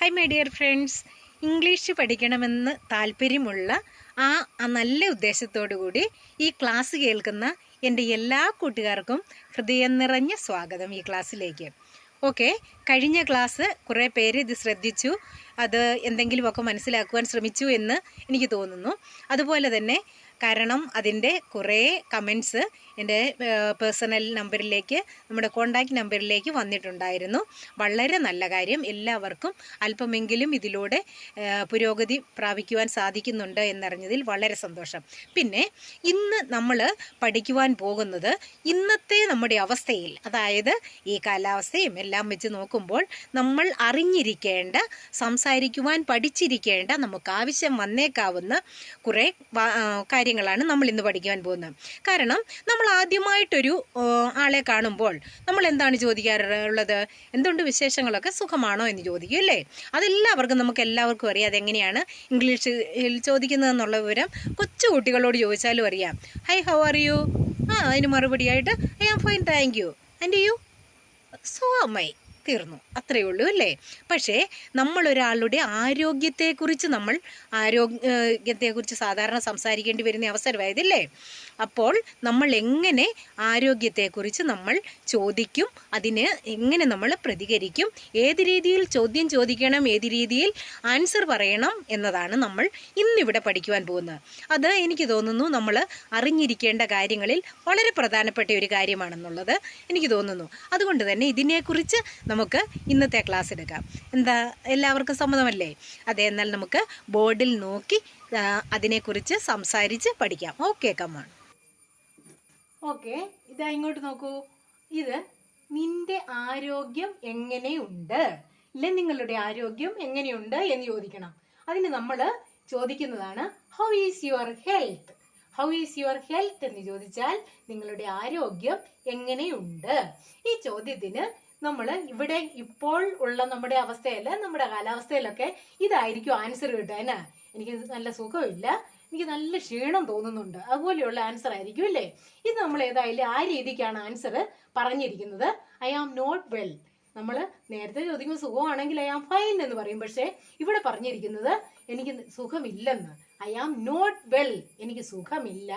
Hi my dear friends, English പഠിക്കണമെന്ന് താല്പര്യമുള്ള ആ നല്ല ഉദ്ദേശത്തോടു കൂടി ഈ ക്ലാസ് കേൾക്കുന്ന എൻ്റെ എല്ലാ കൂട്ടുകാർക്കും ഹൃദയം നിറഞ്ഞ സ്വാഗതം ഈ ക്ലാസ്സിലേക്ക്. ഓക്കെ, കഴിഞ്ഞ ക്ലാസ് കുറേ പേര് ഇത് ശ്രദ്ധിച്ചു, അത് എന്തെങ്കിലുമൊക്കെ മനസ്സിലാക്കുവാൻ ശ്രമിച്ചു എന്ന് എനിക്ക് തോന്നുന്നു. അതുപോലെ തന്നെ കാരണം അതിൻ്റെ കുറേ കമൻസ് എൻ്റെ പേഴ്സണൽ നമ്പറിലേക്ക്, നമ്മുടെ കോണ്ടാക്റ്റ് നമ്പറിലേക്ക് വന്നിട്ടുണ്ടായിരുന്നു. വളരെ നല്ല കാര്യം. എല്ലാവർക്കും അല്പമെങ്കിലും ഇതിലൂടെ പുരോഗതി പ്രാപിക്കുവാൻ സാധിക്കുന്നുണ്ട് എന്നറിഞ്ഞതിൽ വളരെ സന്തോഷം. പിന്നെ ഇന്ന് നമ്മൾ പഠിക്കുവാൻ പോകുന്നത് ഇന്നത്തെ നമ്മുടെ അവസ്ഥയിൽ, അതായത് ഈ കാലാവസ്ഥയും എല്ലാം വെച്ച് നോക്കുമ്പോൾ നമ്മൾ അറിഞ്ഞിരിക്കേണ്ട, സംസാരിക്കുവാൻ പഠിച്ചിരിക്കേണ്ട, നമുക്ക് ആവശ്യം വന്നേക്കാവുന്ന കുറേ കാര്യങ്ങളാണ് നമ്മൾ ഇന്ന് പഠിക്കുവാൻ പോകുന്നത്. കാരണം നമ്മൾ ആദ്യമായിട്ടൊരു ആളെ കാണുമ്പോൾ നമ്മൾ എന്താണ് ചോദിക്കാറുള്ളത്? എന്തുകൊണ്ട് വിശേഷങ്ങളൊക്കെ, സുഖമാണോ എന്ന് ചോദിക്കും അല്ലേ? അതെല്ലാവർക്കും, നമുക്ക് എല്ലാവർക്കും അറിയാം അതെങ്ങനെയാണ് ഇംഗ്ലീഷിൽ ചോദിക്കുന്നതെന്നുള്ള വിവരം. കൊച്ചു കുട്ടികളോട് ചോദിച്ചാലും അറിയാം. Hi, how are you? അതിന് മറുപടിയായിട്ട് I am fine, thank you, and you? So am I. തീർന്നു, അത്രയേ ഉള്ളൂ അല്ലേ? പക്ഷേ നമ്മളൊരാളുടെ ആരോഗ്യത്തെക്കുറിച്ച് സാധാരണ സംസാരിക്കേണ്ടി വരുന്ന അവസരമായതില്ലേ? അപ്പോൾ നമ്മൾ എങ്ങനെ ആരോഗ്യത്തെക്കുറിച്ച് നമ്മൾ ചോദിക്കും, അതിന് എങ്ങനെ നമ്മൾ പ്രതികരിക്കും, ഏത് രീതിയിൽ ചോദ്യം ചോദിക്കണം, ഏത് രീതിയിൽ ആൻസർ പറയണം എന്നതാണ് നമ്മൾ ഇന്നിവിടെ പഠിക്കുവാൻ പോകുന്നത്. അത് എനിക്ക് തോന്നുന്നു നമ്മൾ അറിഞ്ഞിരിക്കേണ്ട കാര്യങ്ങളിൽ വളരെ പ്രധാനപ്പെട്ട ഒരു കാര്യമാണെന്നുള്ളത് എനിക്ക് തോന്നുന്നു. അതുകൊണ്ട് തന്നെ ഇതിനെക്കുറിച്ച് നമുക്ക് ഇന്നത്തെ ക്ലാസ് എടുക്കാം. എന്താ, എല്ലാവർക്കും സമ്മതമല്ലേ? അതെ, എന്നാൽ നമുക്ക് ബോർഡിൽ നോക്കി അതിനെക്കുറിച്ച് സംസാരിച്ച് പഠിക്കാം. Okay, come on. ഓക്കെ, ഇതാ ഇങ്ങോട്ട് നോക്കൂ. ഇത് നിന്റെ ആരോഗ്യം എങ്ങനെയുണ്ട്, അല്ലെ? നിങ്ങളുടെ ആരോഗ്യം എങ്ങനെയുണ്ട് എന്ന് ചോദിക്കണം. അതിന് നമ്മൾ ചോദിക്കുന്നതാണ് how is your health. How is your health എന്ന് ചോദിച്ചാൽ നിങ്ങളുടെ ആരോഗ്യം എങ്ങനെയുണ്ട്. ഈ ചോദ്യത്തിന് നമ്മൾ ഇവിടെ ഇപ്പോൾ ഉള്ള നമ്മുടെ അവസ്ഥയിൽ, നമ്മുടെ കാലാവസ്ഥയിലൊക്കെ ഇതായിരിക്കും ആൻസർ കിട്ടാൻ. എനിക്ക് നല്ല സുഖമില്ല, എനിക്ക് നല്ല ക്ഷീണം തോന്നുന്നുണ്ട്, അതുപോലെയുള്ള ആൻസർ ആയിരിക്കും അല്ലേ? ഇത് നമ്മൾ ഏതായാലും ആ രീതിക്കാണ് ആൻസർ പറഞ്ഞിരിക്കുന്നത്. I am not well. നമ്മൾ നേരത്തെ ചോദിക്കുമ്പോൾ സുഖമാണെങ്കിൽ ഐ ആം ഫൈൻ എന്ന് പറയും. പക്ഷേ ഇവിടെ പറഞ്ഞിരിക്കുന്നത് എനിക്ക് സുഖമില്ലെന്ന്. ഐ ആം നോട്ട് വെൽ, എനിക്ക് സുഖമില്ല.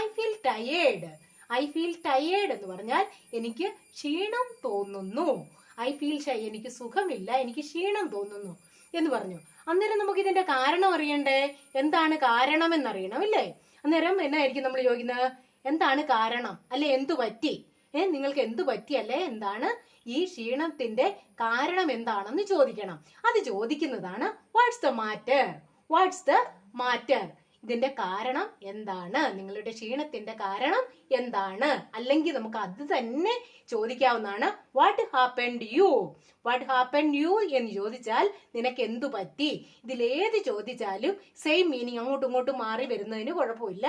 I feel tired. I feel tired എന്ന് പറഞ്ഞാൽ എനിക്ക് ക്ഷീണം തോന്നുന്നു. ഐ ഫീൽ ഷൈ, എനിക്ക് സുഖമില്ല, എനിക്ക് ക്ഷീണം തോന്നുന്നു എന്ന് പറഞ്ഞു. അന്നേരം നമുക്ക് ഇതിന്റെ കാരണം അറിയണ്ടേ? എന്താണ് കാരണം എന്നറിയണം അല്ലേ? അന്നേരം എന്നായിരിക്കും നമ്മൾ ചോദിക്കുന്നത്? എന്താണ് കാരണം, അല്ലെ എന്തു പറ്റി? നിങ്ങൾക്ക് എന്തു പറ്റി, അല്ലെ എന്താണ് ഈ ക്ഷീണത്തിന്റെ കാരണം എന്താണെന്ന് ചോദിക്കണം. അത് ചോദിക്കുന്നതാണ് what's the matter. What's the matter, ഇതിന്റെ കാരണം എന്താണ്, നിങ്ങളുടെ ക്ഷീണത്തിന്റെ കാരണം എന്താണ്? അല്ലെങ്കിൽ നമുക്ക് അത് തന്നെ ചോദിക്കാവുന്നതാണ് what happened you. What happened you എന്ന് ചോദിച്ചാൽ നിനക്ക് എന്തു പറ്റി. ഇതിലേത് ചോദിച്ചാലും സെയിം മീനിങ്, അങ്ങോട്ടും ഇങ്ങോട്ടും മാറി വരുന്നതിന് കുഴപ്പമില്ല.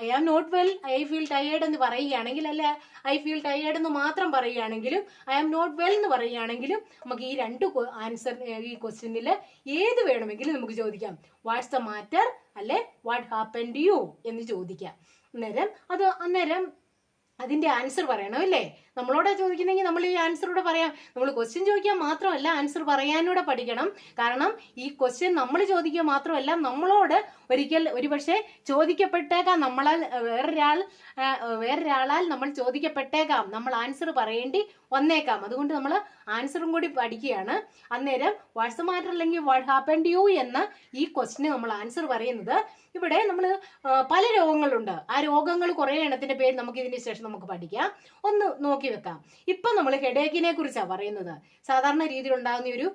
I am not well, I feel tired എന്ന് പറയുകയാണെങ്കിൽ, അല്ല ഐ ഫീൽ ടയേർഡ് എന്ന് മാത്രം പറയുകയാണെങ്കിലും, ഐ ആം നോട്ട് വെൽ എന്ന് പറയുകയാണെങ്കിലും, നമുക്ക് ഈ രണ്ട് ആൻസർ, ഈ ക്വസ്റ്റ്യനിൽ ഏത് വേണമെങ്കിലും നമുക്ക് ചോദിക്കാം. വാട്ട്സ് ദ മാറ്റർ അല്ലെ വാട്ട് ഹാപ്പൻഡ് യു എന്ന് ചോദിക്കാം. അന്നേരം അതിന്റെ ആൻസർ പറയണം അല്ലേ? നമ്മളോട് ചോദിക്കുന്നെങ്കിൽ നമ്മൾ ഈ ആൻസറൂടെ പറയാം. നമ്മൾ ക്വസ്റ്റ്യൻ ചോദിക്കാൻ മാത്രമല്ല, ആൻസർ പറയാനൂടെ പഠിക്കണം. കാരണം ഈ ക്വസ്റ്റ്യൻ നമ്മൾ ചോദിക്കുക മാത്രമല്ല, നമ്മളോട് ഒരുപക്ഷെ ചോദിക്കപ്പെട്ടേക്കാം, നമ്മളാൽ വേറൊരാളാൽ നമ്മൾ ചോദിക്കപ്പെട്ടേക്കാം, നമ്മൾ ആൻസർ പറയേണ്ടി വന്നേക്കാം. അതുകൊണ്ട് നമ്മൾ ആൻസറും കൂടി പഠിക്കുകയാണ്. അന്നേരം വാട്ട്സ് ദ മാറ്റർ അല്ലെങ്കിൽ വാട്ട് ഹാപ്പൻഡ് യു എന്ന ഈ ക്വസ്റ്റിന് നമ്മൾ ആൻസർ പറയുന്നത്, ഇവിടെ നമ്മൾ പല രോഗങ്ങളുണ്ട്. ആ രോഗങ്ങൾ കുറേ എണ്ണത്തിന്റെ പേര് നമുക്ക് ഇതിന് ശേഷം നമുക്ക് പഠിക്കാം. ഒന്ന് നോക്കി വെക്കാം. ഇപ്പൊ നമ്മൾ ഹെഡേക്കിനെ കുറിച്ചാണ് പറയുന്നത്. സാധാരണ രീതിയിൽ ഉണ്ടാകുന്ന ഒരു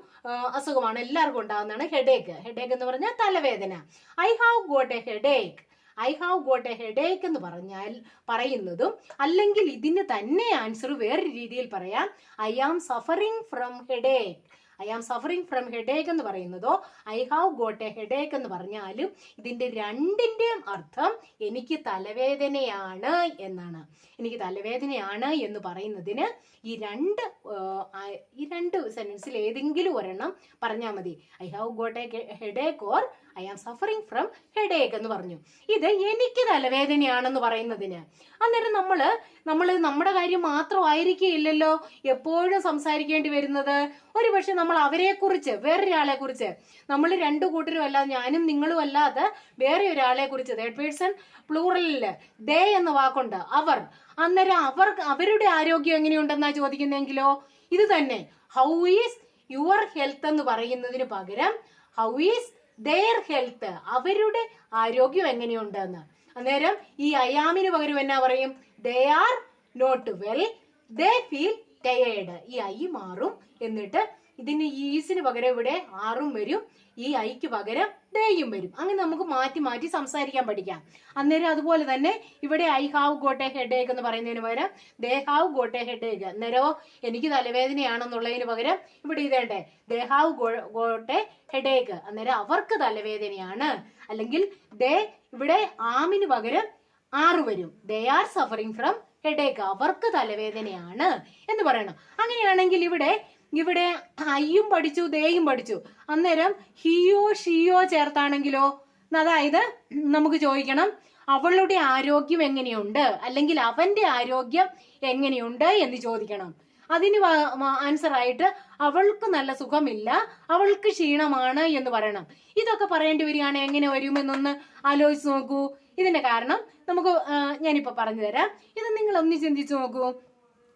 അസുഖമാണ്, എല്ലാവർക്കും ഉണ്ടാകുന്നതാണ് ഹെഡേക്ക്. ഹെഡേക്ക് എന്ന് പറഞ്ഞാൽ തലവേദന. I have got a headache. I have got a headache എന്ന് പറയുന്നതും, അല്ലെങ്കിൽ ഇതിന് തന്നെ ആൻസർ വേറൊരു രീതിയിൽ പറയാം, I am suffering from headache. I am suffering from headache എന്ന് പറയുന്നതോ I have got a headache എന്ന് പറഞ്ഞാലും ഇതിന്റെ രണ്ടിന്റെയും അർത്ഥം എനിക്ക് തലവേദനയാണ് എന്നാണ്. എനിക്ക് തലവേദനയാണ് എന്ന് പറയുന്നതിന് ഈ രണ്ട് സെന്റൻസിൽ ഏതെങ്കിലും ഒരെണ്ണം പറഞ്ഞാൽ മതി. I have got a headache or I am suffering from headache എന്ന് പറഞ്ഞു. ഇത് എനിക്ക് തലവേദനയാണെന്ന് പറയുന്നതിന്. അന്നേരം നമ്മള് നമ്മുടെ കാര്യം മാത്രമായിരിക്കില്ലല്ലോ എപ്പോഴും സംസാരിക്കേണ്ടി വരുന്നത്. ഒരു പക്ഷെ നമ്മൾ അവരെ കുറിച്ച്, വേറൊരാളെ കുറിച്ച്, നമ്മൾ രണ്ടു കൂട്ടരും അല്ലാതെ, ഞാനും നിങ്ങളും അല്ലാതെ വേറെ ഒരാളെ കുറിച്ച്, തേർഡ് പേഴ്സൺ പ്ലൂറലില് ദേ എന്ന വാക്കുണ്ട്, അവർ. അന്നേരം അവരുടെ ആരോഗ്യം എങ്ങനെയുണ്ടെന്നാ ചോദിക്കുന്നെങ്കിലോ ഇത് തന്നെ, ഹൗ ഈസ് യുവർ ഹെൽത്ത് എന്ന് പറയുന്നതിന് പകരം ഹൗ ഈസ് ദെയർ ഹെൽത്ത്, അവരുടെ ആരോഗ്യം എങ്ങനെയുണ്ടെന്ന്. അന്നേരം ഈ അയാമിന് പകരം എന്നാ പറയും? They are not well, they feel tired. ഈ ഐ മാറും. എന്നിട്ട് ഇതിന് ഈസിന് പകരം ഇവിടെ ആറും വരും, ഈ ഐക്ക് പകരം ദേയും വരും. അങ്ങനെ നമുക്ക് മാറ്റി മാറ്റി സംസാരിക്കാൻ പഠിക്കാം. അന്നേരം അതുപോലെ തന്നെ ഇവിടെ I have got a headache എന്ന് പറയുന്നതിന് പകരം they have got a headache. അന്നേരമോ എനിക്ക് തലവേദനയാണെന്നുള്ളതിന് പകരം ഇവിടെ ഇതേണ്ടേ, they have got a headache. അന്നേരം അവർക്ക് തലവേദനയാണ്. അല്ലെങ്കിൽ ദേ, ഇവിടെ ആമിന് പകരം ആറ് വരും, they are suffering from headache, അവർക്ക് തലവേദനയാണ് എന്ന് പറയണം. അങ്ങനെയാണെങ്കിൽ ഇവിടെ ഐയും പഠിച്ചു, ദേയും പഠിച്ചു. അന്നേരം ഹിയോ ഷിയോ ചേർത്താണെങ്കിലോ, അതായത് നമുക്ക് ചോദിക്കണം അവളുടെ ആരോഗ്യം എങ്ങനെയുണ്ട്, അല്ലെങ്കിൽ അവന്റെ ആരോഗ്യം എങ്ങനെയുണ്ട് എന്ന് ചോദിക്കണം. അതിന് ആൻസർ ആയിട്ട് അവൾക്ക് നല്ല സുഖമില്ല, അവൾക്ക് ക്ഷീണമാണ് എന്ന് പറയണം. ഇതൊക്കെ പറയേണ്ടി വരികയാണ്. എങ്ങനെ വരുമെന്നൊന്ന് ആലോചിച്ച് നോക്കൂ. ഇതിന്റെ കാരണം നമുക്ക് ഞാനിപ്പോ പറഞ്ഞു തരാം. ഇത് നിങ്ങൾ ഒന്ന് ചിന്തിച്ചു നോക്കൂ,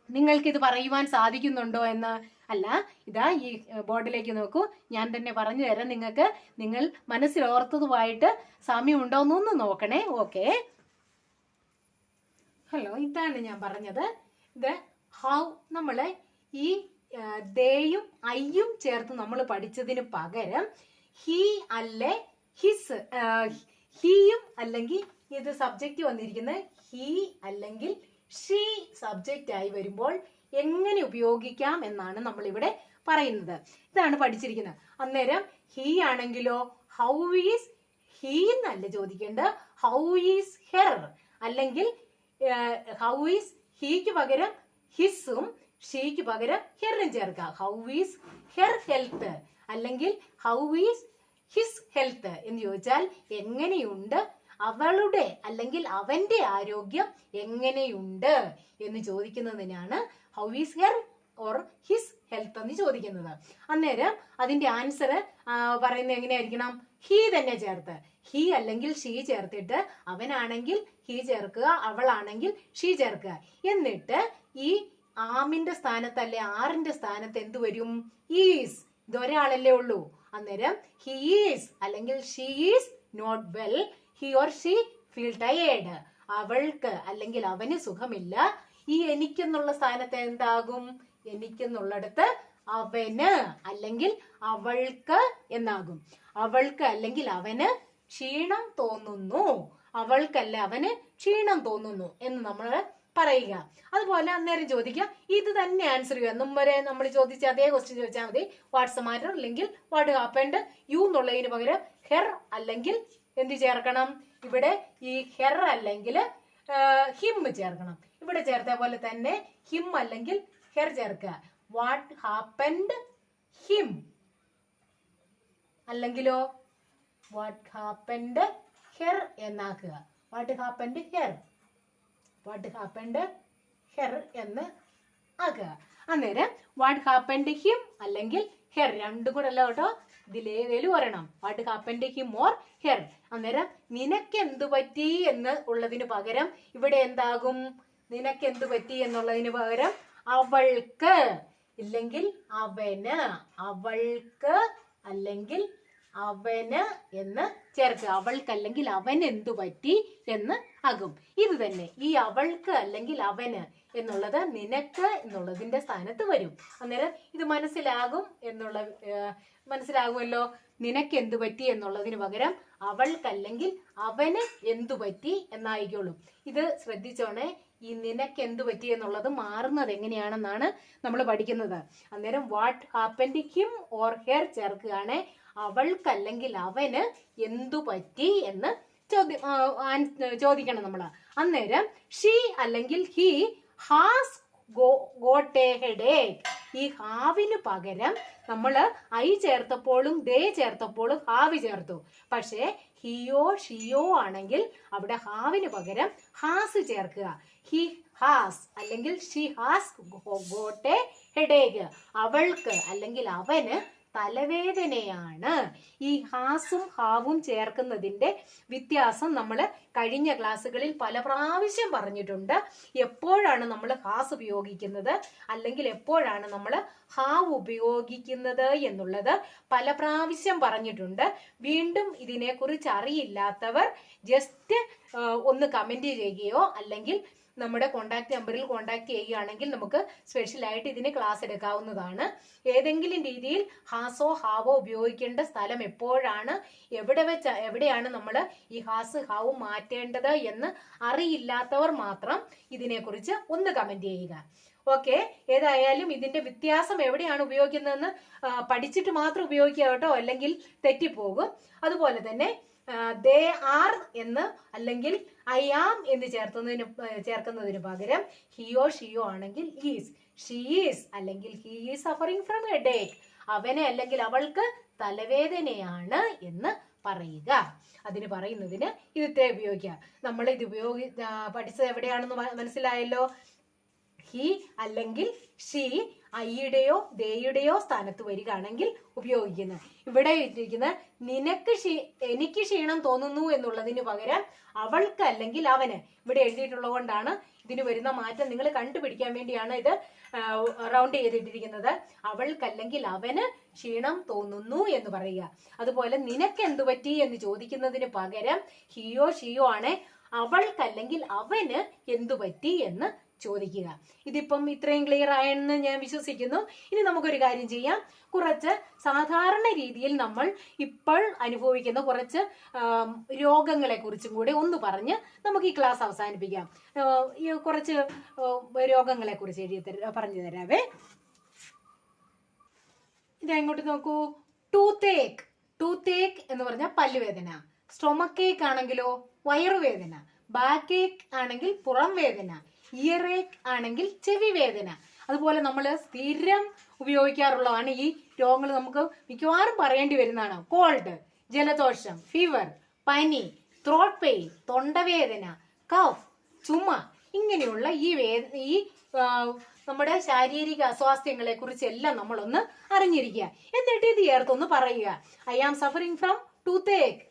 നിങ്ങൾക്ക് ഇത് പറയുവാൻ സാധിക്കുന്നുണ്ടോ എന്ന്. അല്ല, ഇതാ ഈ ബോർഡിലേക്ക് നോക്കൂ, ഞാൻ തന്നെ പറഞ്ഞു തരാം നിങ്ങൾക്ക്. നിങ്ങൾ മനസ്സിൽ ഓർത്തതുമായിട്ട് സാമ്യമുണ്ടോ എന്നൊന്ന് നോക്കണേ. ഓക്കെ, ഹലോ, ഇതാണ് ഞാൻ പറഞ്ഞത്. ഇത് ഹൗ നമ്മള് ഈ ദേയും ഐയും ചേർത്ത് നമ്മൾ പഠിച്ചതിന് പകരം ഹി അല്ലെ ഹിസ്, ഹിയും അല്ലെങ്കിൽ ഇത് സബ്ജക്റ്റ് വന്നിരിക്കുന്നത് ഹി അല്ലെങ്കിൽ ഷീ സബ്ജക്റ്റ് ആയി വരുമ്പോൾ എങ്ങനെ ഉപയോഗിക്കാം എന്നാണ് നമ്മൾ ഇവിടെ പറയുന്നത്. ഇതാണ് പഠിച്ചിരിക്കുന്നത്. അന്നേരം ഹി ആണെങ്കിലോ ഹൗ ഈസ് ഹി എന്നല്ല ചോദിക്കേണ്ടത്, ഹൗ ഈസ് ഹെർ. അല്ലെങ്കിൽ ഹൗ ഈസ് ഹീക്ക് പകരം ഹിസും ഷീക്ക് പകരം ഹെറും ചേർക്കാം. ഹൗ ഈസ് ഹെർ ഹെൽത്ത് അല്ലെങ്കിൽ ഹൗ ഈസ് ഹിസ് ഹെൽത്ത് എന്ന് ചോദിച്ചാൽ എങ്ങനെയുണ്ട് അവളുടെ അല്ലെങ്കിൽ അവന്റെ ആരോഗ്യം എങ്ങനെയുണ്ട് എന്ന് ചോദിക്കുന്നതിനാണ് how is her or his health എന്ന് ചോദിക്കുന്നത്. അന്നേരം അതിന്റെ ആൻസർ പറയുന്നത് എങ്ങനെയായിരിക്കണം? ഹി തന്നെ ചേർത്ത്, ഹി അല്ലെങ്കിൽ ഷീ ചേർത്തിട്ട് അവനാണെങ്കിൽ ഹി ചേർക്കുക, അവളാണെങ്കിൽ ഷീ ചേർക്കുക. എന്നിട്ട് ഈ ആമിന്റെ സ്ഥാനത്ത് അല്ലെ ആറിന്റെ സ്ഥാനത്ത് എന്ത് വരും? ഈസ്. ഇതൊരാളല്ലേ ഉള്ളൂ. അന്നേരം ഹി ഈസ് അല്ലെങ്കിൽ she is not well, he or she feel tired. അവൾക്ക് അല്ലെങ്കിൽ അവന് സുഖമില്ല. ഈ എനിക്കെന്നുള്ള സ്ഥാനത്ത് എന്താകും? എനിക്കെന്നുള്ളിടത്ത് അവന് അല്ലെങ്കിൽ അവൾക്ക് എന്നാകും. അവൾക്ക് അല്ലെങ്കിൽ അവന് ക്ഷീണം തോന്നുന്നു, അവൾക്കല്ല അവന് ക്ഷീണം തോന്നുന്നു എന്ന് നമ്മൾ പറയുക. അതുപോലെ അന്നേരം ചോദിക്കുക, ഇത് തന്നെ ആൻസർ ചെയ്യുക. മുമ്പേ നമ്മൾ ചോദിച്ച അതേ ക്വസ്റ്റ്യൻ ചോദിച്ചാൽ മതി. വാട്ട്സ് മാറ്റർ അല്ലെങ്കിൽ വാട്ട് ഹാപ്പൻഡ് യു എന്നുള്ളതിന് പകരം ഹെർ അല്ലെങ്കിൽ എന്ത് ചേർക്കണം? ഇവിടെ ഈ ഹെർ അല്ലെങ്കിൽ ഹിം ചേർക്കണം. ഇവിടെ ചേർത്ത പോലെ തന്നെ ഹിം അല്ലെങ്കിൽ ഹെർ ചേർക്കുക. വാട്ട് ഹാപ്പൻഡ് ഹിം അല്ലെങ്കിലോ വാട്ട് ഹാപ്പൻഡ് ഹെർ എന്നാക്കുക. What happened her, what happened her എന്ന് ആക്കുക. അന്നേരം വാട്ട് ഹാപ്പൻഡ് ഹിം അല്ലെങ്കിൽ ഹെർ, രണ്ടും കൂടെ അല്ല കേട്ടോ, ഇതിലേതേലും ഒരെണ്ണം. What happened him or her. അന്നേരം നിനക്ക് എന്തു പറ്റി എന്ന് ഉള്ളതിന് പകരം ഇവിടെ എന്താകും? നിനക്ക് എന്തു പറ്റി എന്നുള്ളതിന് പകരം അവൾക്ക് ഇല്ലെങ്കിൽ അവന്, അവൾക്ക് അല്ലെങ്കിൽ അവന് എന്ന് ചേർക്കുക. അവൾക്ക് അല്ലെങ്കിൽ അവന് എന്തു പറ്റി എന്ന് ആകും. ഇത് തന്നെ ഈ അവൾക്ക് അല്ലെങ്കിൽ അവന് എന്നുള്ളത് നിനക്ക് എന്നുള്ളതിന്റെ സ്ഥാനത്ത് വരും. അന്നേരം ഇത് മനസ്സിലാകുമല്ലോ. നിനക്ക് എന്തു പറ്റി എന്നുള്ളതിന് പകരം അവൾക്കല്ലെങ്കിൽ അവന് എന്തു പറ്റി എന്നായിക്കോളും. ഇത് ശ്രദ്ധിച്ചോണേ. ഈ നിനക്ക് എന്തു പറ്റി എന്നുള്ളത് മാറുന്നത് എങ്ങനെയാണെന്നാണ് നമ്മൾ പഠിക്കുന്നത്. അന്നേരം what happened him or her ചേർക്കുകയാണ് അവൾക്കല്ലെങ്കിൽ അവന് എന്തു പറ്റി എന്ന് ചോദിക്കണം നമ്മൾ. അന്നേരം ഷീ അല്ലെങ്കിൽ he has got a headache. ഈ ഹാവിന് പകരം നമ്മൾ ഐ ചേർത്തപ്പോഴും ദേ ചേർത്തപ്പോഴും ഹാവ് ചേർത്തു. പക്ഷേ ഹിയോ ഷിയോ ആണെങ്കിൽ അവിടെ ഹാവിന് പകരം ഹാസ് ചേർക്കുക. ഹി ഹാസ് അല്ലെങ്കിൽ she has got a headache. അവൾക്ക് അല്ലെങ്കിൽ അവന് തലവേദനയാണ്. ഈ ഹാസും ഹാവും ചേർക്കുന്നതിന്റെ വ്യത്യാസം നമ്മൾ കഴിഞ്ഞ ക്ലാസ്സുകളിൽ പല പ്രാവശ്യം പറഞ്ഞിട്ടുണ്ട്. എപ്പോഴാണ് നമ്മൾ ഹാസ് ഉപയോഗിക്കുന്നത് അല്ലെങ്കിൽ എപ്പോഴാണ് നമ്മൾ ഹാവ് ഉപയോഗിക്കുന്നത് എന്നുള്ളത് പല പ്രാവശ്യം പറഞ്ഞിട്ടുണ്ട്. വീണ്ടും ഇതിനെക്കുറിച്ച് അറിയില്ലാത്തവർ ജസ്റ്റ് ഒന്ന് കമന്റ് ചെയ്യുകയോ അല്ലെങ്കിൽ നമ്മുടെ കോണ്ടാക്ട് നമ്പറിൽ കോണ്ടാക്ട് ചെയ്യുകയാണെങ്കിൽ നമുക്ക് സ്പെഷ്യലായിട്ട് ഇതിന് ക്ലാസ് എടുക്കാവുന്നതാണ്. ഏതെങ്കിലും രീതിയിൽ ഹാസോ ഹാവോ ഉപയോഗിക്കേണ്ട സ്ഥലം എപ്പോഴാണ്, എവിടെയാണ് നമ്മൾ ഈ ഹാസ് ഹാവും മാറ്റേണ്ടത് എന്ന് അറിയില്ലാത്തവർ മാത്രം ഇതിനെക്കുറിച്ച് ഒന്ന് കമന്റ് ചെയ്യുക. ഓക്കെ, ഏതായാലും ഇതിന്റെ വ്യത്യാസം എവിടെയാണ് ഉപയോഗിക്കുന്നതെന്ന് പഠിച്ചിട്ട് മാത്രം ഉപയോഗിക്കുക കേട്ടോ, അല്ലെങ്കിൽ തെറ്റിപ്പോകും. അതുപോലെ തന്നെ ദേ ആർ എന്ന് അല്ലെങ്കിൽ ഐ ആം എന്ന് ചേർക്കുന്നതിന് പകരം ഹിയോ ഷിയോ ആണെങ്കിൽ ഈസ്, ഷീ ഈസ് അല്ലെങ്കിൽ he is suffering from headache. അവന് അല്ലെങ്കിൽ അവൾക്ക് തലവേദനയാണ് എന്ന് പറയുക. അതിന് പറയുന്നതിന് ഇത് ഇത്രേ ഉപയോഗിക്കുക. നമ്മൾ ഇത് പഠിച്ചത് എവിടെയാണെന്ന് മനസ്സിലായല്ലോ. ഹി അല്ലെങ്കിൽ ഷീ ഐയുടെയോ ദേയുടെയോ സ്ഥാനത്ത് വരികയാണെങ്കിൽ ഉപയോഗിക്കുന്നത്. ഇവിടെ ഇട്ടിരിക്കുന്ന എനിക്ക് ക്ഷീണം തോന്നുന്നു എന്നുള്ളതിന് പകരം അവൾക്ക് അല്ലെങ്കിൽ അവന് ഇവിടെ എഴുതിയിട്ടുള്ളത് കൊണ്ടാണ് ഇതിന് വരുന്ന മാറ്റം നിങ്ങൾ കണ്ടുപിടിക്കാൻ വേണ്ടിയാണ് ഇത് റൗണ്ട് ചെയ്തിട്ടിരിക്കുന്നത്. അവൾക്കല്ലെങ്കിൽ അവന് ക്ഷീണം തോന്നുന്നു എന്ന് പറയുക. അതുപോലെ നിനക്ക് എന്തു പറ്റി എന്ന് ചോദിക്കുന്നതിന് പകരം ഹിയോ ഷിയോ ആണ് അവൾക്കല്ലെങ്കിൽ അവന് എന്തു പറ്റി എന്ന് ചോദിക്കുക. ഇതിപ്പം ഇത്രയും ക്ലിയർ ആയെന്ന് ഞാൻ വിശ്വസിക്കുന്നു. ഇനി നമുക്കൊരു കാര്യം ചെയ്യാം. കുറച്ച് സാധാരണ രീതിയിൽ നമ്മൾ ഇപ്പോൾ അനുഭവിക്കുന്ന കുറച്ച് രോഗങ്ങളെ കുറിച്ചും കൂടി ഒന്ന് പറഞ്ഞ് നമുക്ക് ഈ ക്ലാസ് അവസാനിപ്പിക്കാം. ഈ കുറച്ച് രോഗങ്ങളെ കുറിച്ച് പറഞ്ഞു തരാവേ. ഇതെങ്ങോട്ട് നോക്കൂ. ടൂത്ത് ഏക്ക് എന്ന് പറഞ്ഞാൽ പല്ലുവേദന. സ്റ്റൊമക്ക് ഏക്ക് ആണെങ്കിലോ വയറുവേദന. ബാക്ക് ഏക്ക് ആണെങ്കിൽ പുറം വേദന. ഇയർ ഏക്ക് ആണെങ്കിൽ ചെവി വേദന. അതുപോലെ നമ്മൾ സ്ഥിരം ഉപയോഗിക്കാറുള്ളതാണ് ഈ രോഗങ്ങൾ. നമുക്ക് മിക്കവാറും പറയേണ്ടി വരുന്നതാണ്. കോൾഡ്, ജലദോഷം, ഫീവർ, പനി, ത്രോട്ട് പെയിൻ, തൊണ്ടവേദന, കഫ്, ചുമ, ഇങ്ങനെയുള്ള ഈ നമ്മുടെ ശാരീരിക അസ്വാസ്ഥ്യങ്ങളെ കുറിച്ചെല്ലാം നമ്മളൊന്ന് അറിഞ്ഞിരിക്കുക. എന്നിട്ട് ഇത് ചേർത്തൊന്ന് പറയുക. I am suffering from toothache.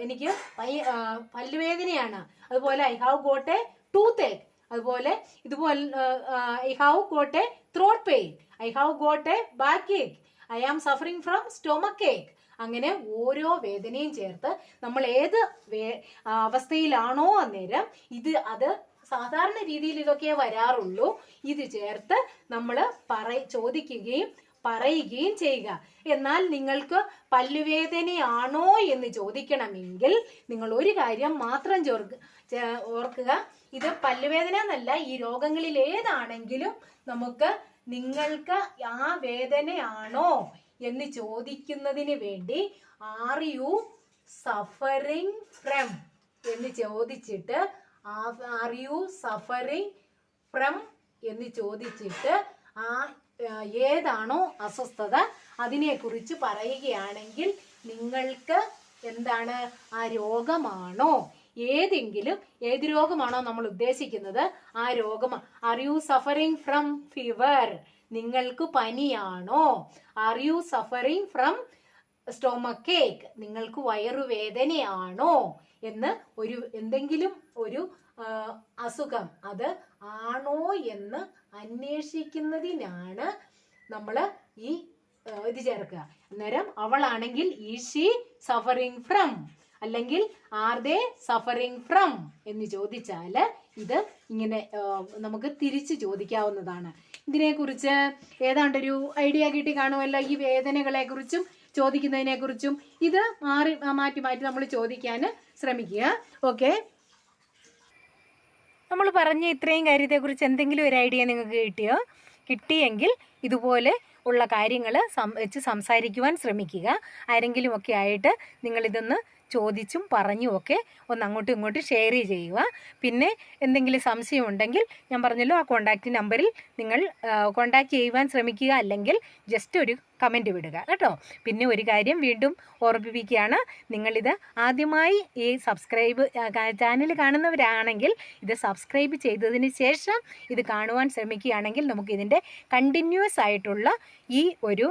എനിക്ക് പല്ലുവേദനയാണ്. അതുപോലെ I have got a toothache. അതുപോലെ I have got a throat pain. I have got a backache. I am suffering from stomachache. അങ്ങനെ ഓരോ വേദനയും ചേർത്ത് നമ്മൾ ഏത് അവസ്ഥയിലാണോ അന്നേരം അത് സാധാരണ രീതിയിൽ ഇതൊക്കെ വരാറുള്ളൂ. ഇത് ചേർത്ത് നമ്മൾ ചോദിക്കുകയും പറയുകയും ചെയ്യുക. എന്നാൽ നിങ്ങൾക്ക് പല്ലുവേദനയാണോ എന്ന് ചോദിക്കണമെങ്കിൽ നിങ്ങൾ ഒരു കാര്യം മാത്രം ഓർക്കുക. ഇത് പല്ലുവേദന എന്നല്ല, ഈ രോഗങ്ങളിൽ ഏതാണെങ്കിലും നിങ്ങൾക്ക് ആ വേദനയാണോ എന്ന് ചോദിക്കുന്നതിന് വേണ്ടി ആർ യു സഫറിങ് ഫ്രം എന്ന് ചോദിച്ചിട്ട് ആർ യു സഫറിങ് ഫ്രം എന്ന് ചോദിച്ചിട്ട് ഏതാണോ അസ്വസ്ഥത അതിനെക്കുറിച്ച് പറയുകയാണെങ്കിൽ നിങ്ങൾക്ക് എന്താണ് ആ രോഗമാണോ, ഏത് രോഗമാണോ നമ്മൾ ഉദ്ദേശിക്കുന്നത് ആ രോഗം. Are you suffering from fever? നിങ്ങൾക്ക് പനിയാണോ? Are you suffering from stomachache? നിങ്ങൾക്ക് വയറുവേദനയാണോ എന്ന് എന്തെങ്കിലും ഒരു അസുഖം അത് ആണോ എന്ന് അന്വേഷിക്കുന്നതിനാണ് നമ്മൾ ഈ ഇത് ചേർക്കുക. അന്നേരം അവളാണെങ്കിൽ ഈസ് ഷീ സഫറിങ് ഫ്രം അല്ലെങ്കിൽ ആർ ദേ സഫറിങ് ഫ്രം എന്ന് ചോദിച്ചാൽ ഇത് ഇങ്ങനെ നമുക്ക് തിരിച്ചു ചോദിക്കാവുന്നതാണ്. ഇതിനെക്കുറിച്ച് ഏതാണ്ടൊരു ഐഡിയ കിട്ടി കാണുമല്ലോ. ഈ വേദനകളെ കുറിച്ചും ചോദിക്കുന്നതിനെ കുറിച്ചും ഇത് മാറ്റി നമ്മൾ ചോദിക്കാൻ ശ്രമിക്കുക. ഓക്കെ, നമ്മൾ പറഞ്ഞ ഇത്രയും കാര്യത്തെക്കുറിച്ച് എന്തെങ്കിലും ഒരു ഐഡിയ നിങ്ങൾക്ക് കിട്ടിയെങ്കിൽ ഇതുപോലെ ഉള്ള കാര്യങ്ങൾ വെച്ച് സംസാരിക്കുവാൻ ശ്രമിക്കുക. ആരെങ്കിലും ഒക്കെ ആയിട്ട് നിങ്ങളിതൊന്ന് ചോദിച്ചും പറഞ്ഞും ഒക്കെ ഒന്ന് അങ്ങോട്ടും ഇങ്ങോട്ടും ഷെയർ ചെയ്യുക. പിന്നെ എന്തെങ്കിലും സംശയം ഉണ്ടെങ്കിൽ ഞാൻ പറഞ്ഞല്ലോ, ആ കോൺടാക്റ്റ് നമ്പറിൽ നിങ്ങൾ കോൺടാക്റ്റ് ചെയ്യുവാൻ ശ്രമിക്കുക, അല്ലെങ്കിൽ ജസ്റ്റ് ഒരു കമൻറ്റ് വിടുക കേട്ടോ. പിന്നെ ഒരു കാര്യം വീണ്ടും ഓർമ്മിപ്പിക്കുകയാണ്, നിങ്ങളിത് ആദ്യമായി ഈ ചാനൽ കാണുന്നവരാണെങ്കിൽ ഇത് സബ്സ്ക്രൈബ് ചെയ്തതിന് ശേഷം ഇത് കാണുവാൻ ശ്രമിക്കുകയാണെങ്കിൽ നമുക്കിതിൻ്റെ കണ്ടിന്യൂസ് ആയിട്ടുള്ള ഈ ഒരു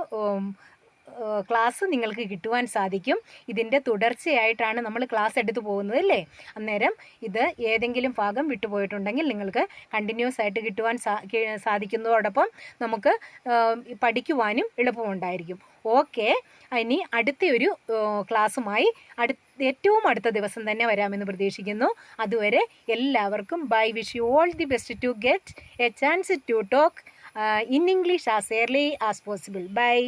ക്ലാസ് നിങ്ങൾക്ക് കിട്ടുവാൻ സാധിക്കും. ഇതിൻ്റെ തുടർച്ചയായിട്ടാണ് നമ്മൾ ക്ലാസ് എടുത്തു പോകുന്നത് അല്ലേ. അന്നേരം ഇത് ഏതെങ്കിലും ഭാഗം വിട്ടുപോയിട്ടുണ്ടെങ്കിൽ നിങ്ങൾക്ക് കണ്ടിന്യൂസ് ആയിട്ട് കിട്ടുവാൻ സാധിക്കുന്നതോടൊപ്പം നമുക്ക് പഠിക്കുവാനും എളുപ്പമുണ്ടായിരിക്കും. ഓക്കെ, ഇനി അടുത്തൊരു ക്ലാസ്സുമായി ഏറ്റവും അടുത്ത ദിവസം തന്നെ വരാമെന്ന് പ്രതീക്ഷിക്കുന്നു. അതുവരെ എല്ലാവർക്കും bye. Wish you all the best to get a chance to talk in English as early as possible. Bye.